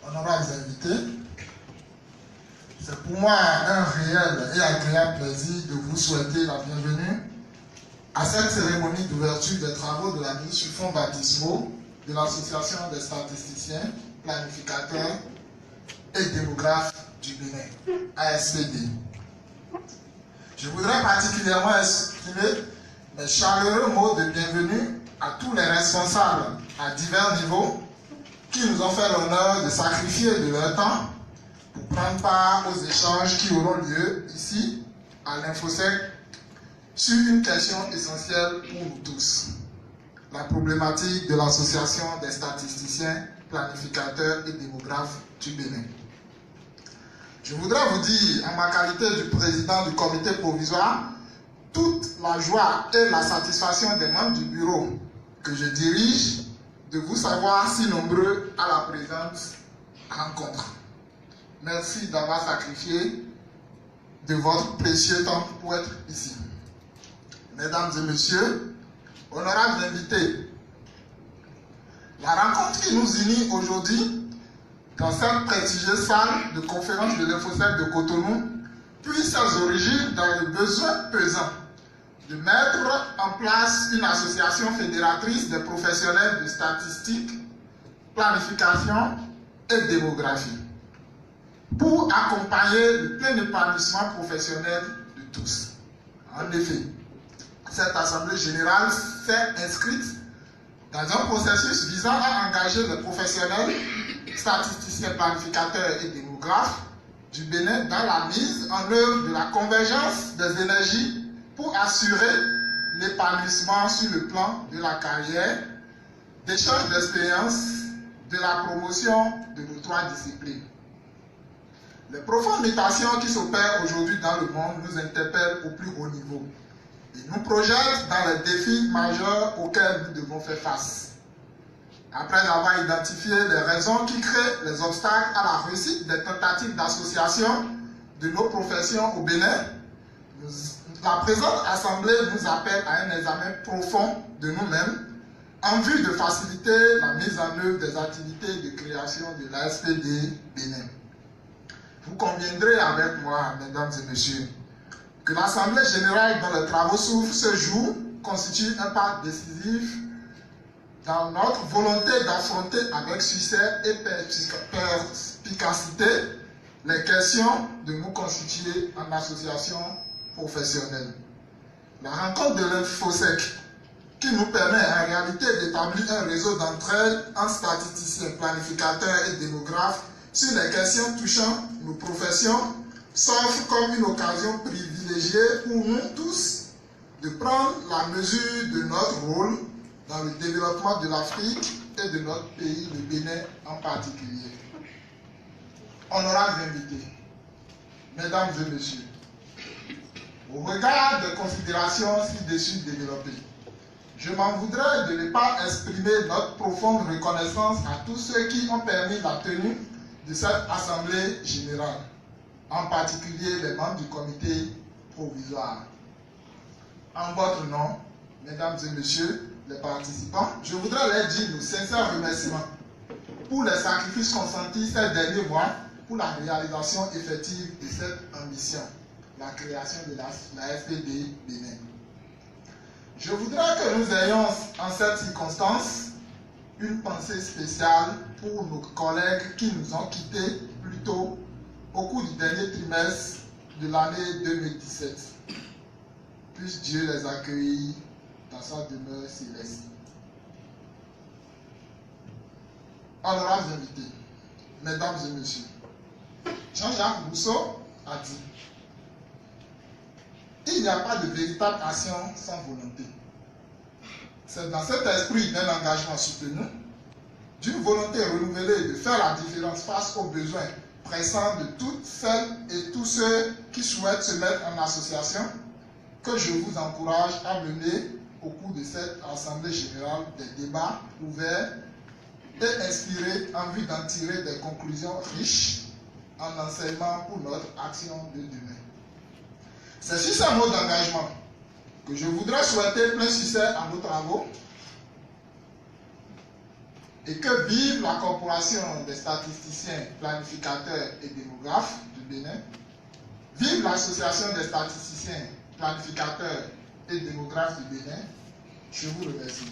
honorables invités, c'est pour moi un réel et agréable plaisir de vous souhaiter la bienvenue à cette cérémonie d'ouverture des travaux de la mise sur fonds baptismaux de l'Association des statisticiens, planificateurs et démographes du Bénin, ASPD. Je voudrais particulièrement exprimer mes chaleureux mots de bienvenue à tous les responsables à divers niveaux qui nous ont fait l'honneur de sacrifier de leur temps pour prendre part aux échanges qui auront lieu ici à l'Infosec sur une question essentielle pour nous tous, la problématique de l'Association des statisticiens, planificateurs et démographes du Bénin. Je voudrais vous dire, en ma qualité de président du comité provisoire, toute la joie et la satisfaction des membres du bureau que je dirige de vous savoir si nombreux à la présente rencontre. Merci d'avoir sacrifié de votre précieux temps pour être ici. Mesdames et messieurs, honorables invités, la rencontre qui nous unit aujourd'hui dans cette prestigieuse salle de conférence de l'Infosec de Cotonou puise ses origines dans le besoin pesant de mettre en place une association fédératrice des professionnels de statistique, planification et démographie pour accompagner le plein épanouissement professionnel de tous. En effet, cette Assemblée générale s'est inscrite dans un processus visant à engager les professionnels, statisticiens, planificateurs et démographes du Bénin dans la mise en œuvre de la convergence des énergies pour assurer l'épanouissement sur le plan de la carrière, d'échange d'expériences, de la promotion de nos trois disciplines. Les profondes mutations qui s'opèrent aujourd'hui dans le monde nous interpellent au plus haut niveau et nous projettent dans les défis majeurs auxquels nous devons faire face. Après avoir identifié les raisons qui créent les obstacles à la réussite des tentatives d'association de nos professions au Bénin, la présente Assemblée nous appelle à un examen profond de nous-mêmes en vue de faciliter la mise en œuvre des activités de création de l'ASPD Bénin. Vous conviendrez avec moi, mesdames et messieurs, que l'Assemblée générale dont les travaux s'ouvrent ce jour constitue un pas décisif dans notre volonté d'affronter avec succès et perspicacité les questions de nous constituer en association professionnelle. La rencontre de l'Infosec, qui nous permet en réalité d'établir un réseau d'entraide entre statisticiens, planificateurs et démographes sur les questions touchant nos professions, s'offre comme une occasion privilégiée pour nous tous de prendre la mesure de notre rôle dans le développement de l'Afrique et de notre pays, le Bénin en particulier. Honorables invités, mesdames et messieurs, au regard des considérations ci-dessus développées, je m'en voudrais de ne pas exprimer notre profonde reconnaissance à tous ceux qui ont permis la tenue de cette Assemblée générale, en particulier les membres du comité provisoire. En votre nom, mesdames et messieurs les participants, je voudrais leur dire nos sincères remerciements pour les sacrifices consentis ces derniers mois pour la réalisation effective de cette ambition, la création de la FPD Bénin. Je voudrais que nous ayons en cette circonstance une pensée spéciale pour nos collègues qui nous ont quittés plus tôt au cours du dernier trimestre de l'année 2017. Puisse Dieu les accueillir dans sa demeure céleste. Honorables invités, mesdames et messieurs, Jean-Jacques Rousseau a dit: il n'y a pas de véritable action sans volonté. C'est dans cet esprit d'un engagement soutenu, d'une volonté renouvelée de faire la différence face aux besoins pressants de toutes celles et tous ceux qui souhaitent se mettre en association, que je vous encourage à mener au cours de cette Assemblée générale des débats ouverts et inspirés en vue d'en tirer des conclusions riches en enseignement pour notre action de demain. C'est sur ces mots d'engagement que je voudrais souhaiter plein succès à nos travaux et que vive la Corporation des statisticiens, planificateurs et démographes du Bénin, vive l'Association des statisticiens, planificateurs et démographes du Bénin. Je vous remercie.